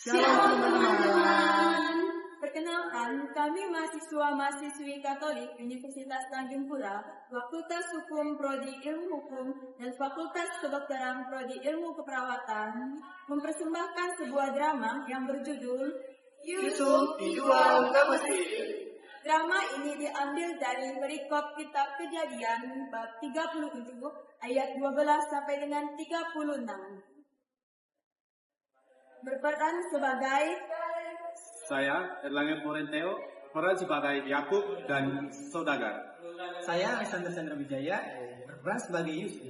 Shalom teman-teman. Perkenalkan, kami mahasiswa-mahasiswi Katolik Universitas Tanjung Pura, Fakultas Hukum Prodi Ilmu Hukum dan Fakultas Kedokteran Prodi Ilmu Keperawatan mempersembahkan sebuah drama yang berjudul Yusuf dijual ke Mesir. Drama ini diambil dari perikop kitab Kejadian bab 37 ayat 12 sampai dengan 36. Berperan sebagai Saya, Erlangga Morenteo, berperan sebagai Yakub dan Saudagar. Saya Alexander Chandra Wijaya, berperan sebagai Yusuf.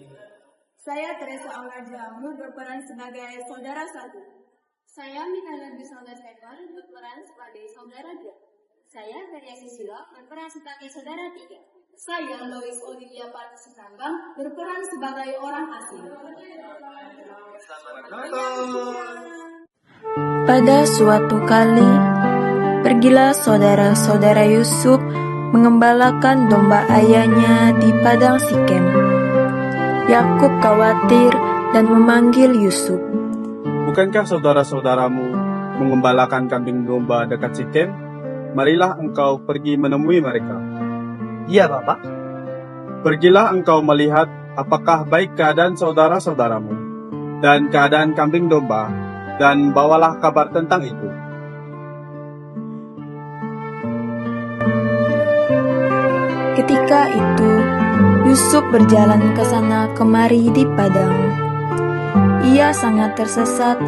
Saya Teresa Aura Jamur berperan sebagai saudara satu. Saya Mikaela Bisalda Sefer berperan sebagai saudara 2. Saya Maria Susilo berperan sebagai saudara 3. Saya Lois Olivia Patusitambang berperan sebagai orang asing. Selamat nonton. Pada suatu kali, pergilah saudara-saudara Yusuf mengembalakan domba ayahnya di padang Sikem. Yakub khawatir dan memanggil Yusuf. Bukankah saudara-saudaramu mengembalakan kambing domba dekat Sikem? Marilah engkau pergi menemui mereka. Iya, Bapak. Pergilah engkau melihat apakah baik keadaan saudara-saudaramu dan keadaan kambing domba, dan bawalah kabar tentang itu. Ketika itu, Yusuf berjalan ke sana kemari di padang. Ia sangat tersesat.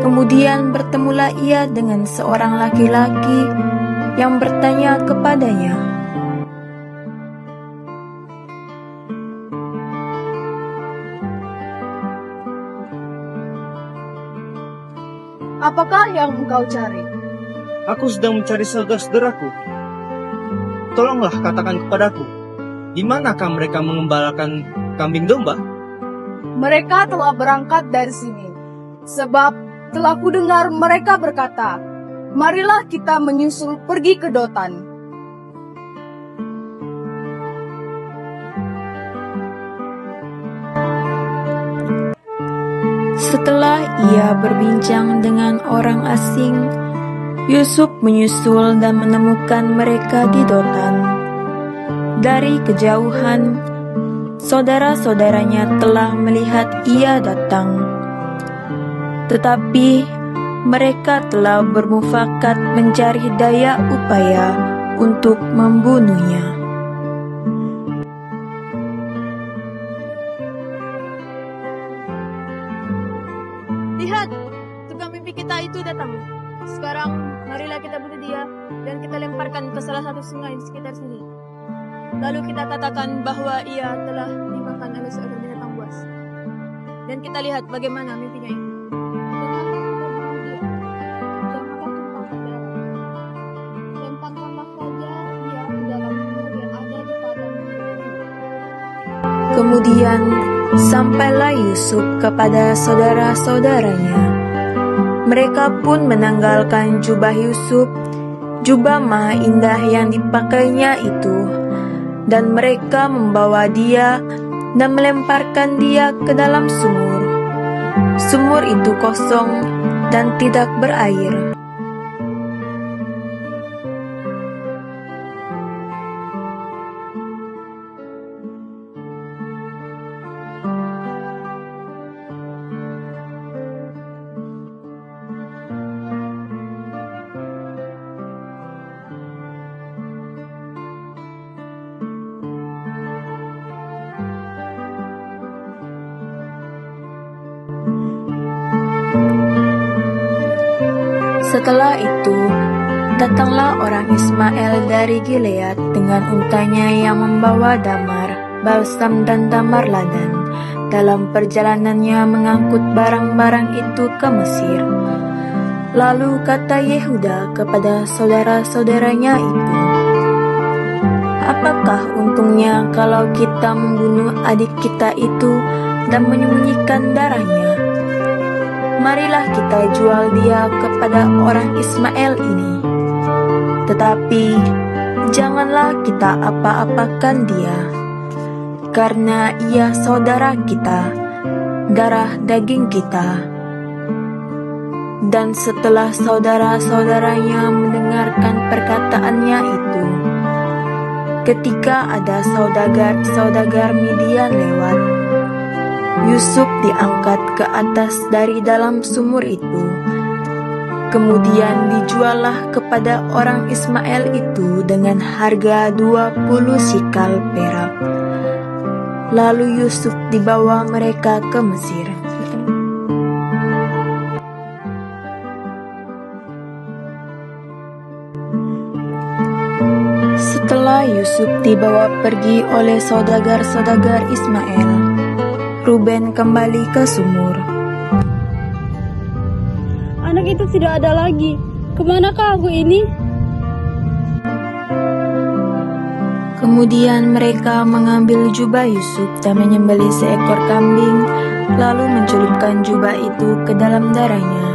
Kemudian bertemulah ia dengan seorang laki-laki yang bertanya kepadanya, Apakah yang engkau cari? Aku sedang mencari saudara-saudaraku. Tolonglah katakan kepadaku, di manakah mereka mengembalakan kambing domba? Mereka telah berangkat dari sini. Sebab telah kudengar mereka berkata, marilah kita menyusul pergi ke Dotan. setelah ia berbincang dengan orang asing, Yusuf menyusul dan menemukan mereka di Dotan. Dari kejauhan, saudara-saudaranya telah melihat ia datang. Tetapi mereka telah bermufakat mencari daya upaya untuk membunuhnya. Lihat, tukang mimpi kita itu datang. Sekarang, marilah kita bunuh dia dan kita lemparkan ke salah satu sungai di sekitar sini. Lalu kita katakan bahwa ia telah dimakan oleh seorang binatang buas. Dan kita lihat bagaimana mimpinya itu. Lemparkanlah saja ia ke dalam sumur yang ada di padang. Kemudian sampailah Yusuf kepada saudara-saudaranya. Mereka pun menanggalkan jubah Yusuf, jubah maha indah yang dipakainya itu, dan mereka membawa dia dan melemparkan dia ke dalam sumur. Sumur itu kosong dan tidak berair. Setelah itu, datanglah orang Ismail dari Gilead dengan untanya yang membawa damar, balsam dan damar ladan. Dalam perjalanannya mengangkut barang-barang itu ke Mesir. Lalu kata Yehuda kepada saudara-saudaranya itu, "Apakah untungnya kalau kita membunuh adik kita itu dan menyembunyikan darahnya? Marilah kita jual dia kepada orang Ismail ini. Tetapi janganlah kita apa-apakan dia, karena ia saudara kita, darah daging kita." Dan setelah saudara-saudaranya mendengarkan perkataannya itu, ketika ada saudagar Midian lewat, Yusuf diangkat ke atas dari dalam sumur itu. Kemudian dijuallah kepada orang Ismail itu dengan harga 20 sikal perak. Lalu Yusuf dibawa mereka ke Mesir. Setelah Yusuf dibawa pergi oleh saudagar-saudagar Ismail, Ruben kembali ke sumur. Anak itu tidak ada lagi. Kemanakah aku ini? Kemudian mereka mengambil jubah Yusuf dan menyembelih seekor kambing, lalu mencelupkan jubah itu ke dalam darahnya.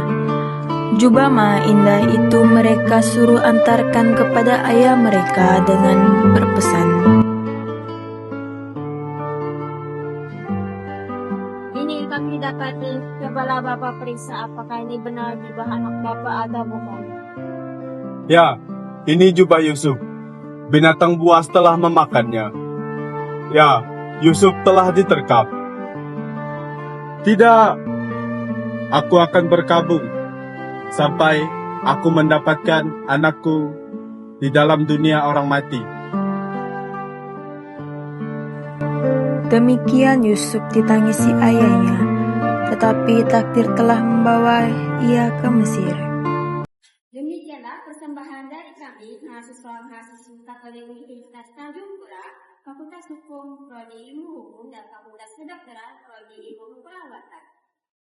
Jubah maha indah itu mereka suruh antarkan kepada ayah mereka dengan berpesan, Ini kami dapati, cobalah Bapak periksa apakah ini benar jubah anak Bapak atau bukan. Ya, ini jubah Yusuf. Binatang buas telah memakannya. Ya, Yusuf telah diterkam. Tidak, aku akan berkabung sampai aku mendapatkan anakku di dalam dunia orang mati. Demikian Yusuf ditangisi ayahnya, tetapi takdir telah membawa ia ke Mesir. Demikianlah persembahan dari kami, mahasiswa-mahasiswi Katolik Universitas Tanjung Pura, Fakultas Hukum, Prodi Ilmu Hukum, dan Fakultas Kedokteran, Prodi Ilmu Perawatan,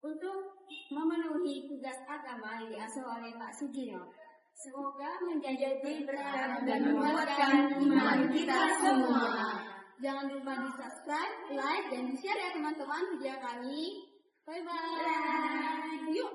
untuk memenuhi tugas agama yang diasuh oleh Pak Sugino. Semoga menjadi berkat dan menguatkan iman kita semua. Jangan lupa di subscribe, like, dan share ya teman-teman video kami. Bye-bye. Yuk,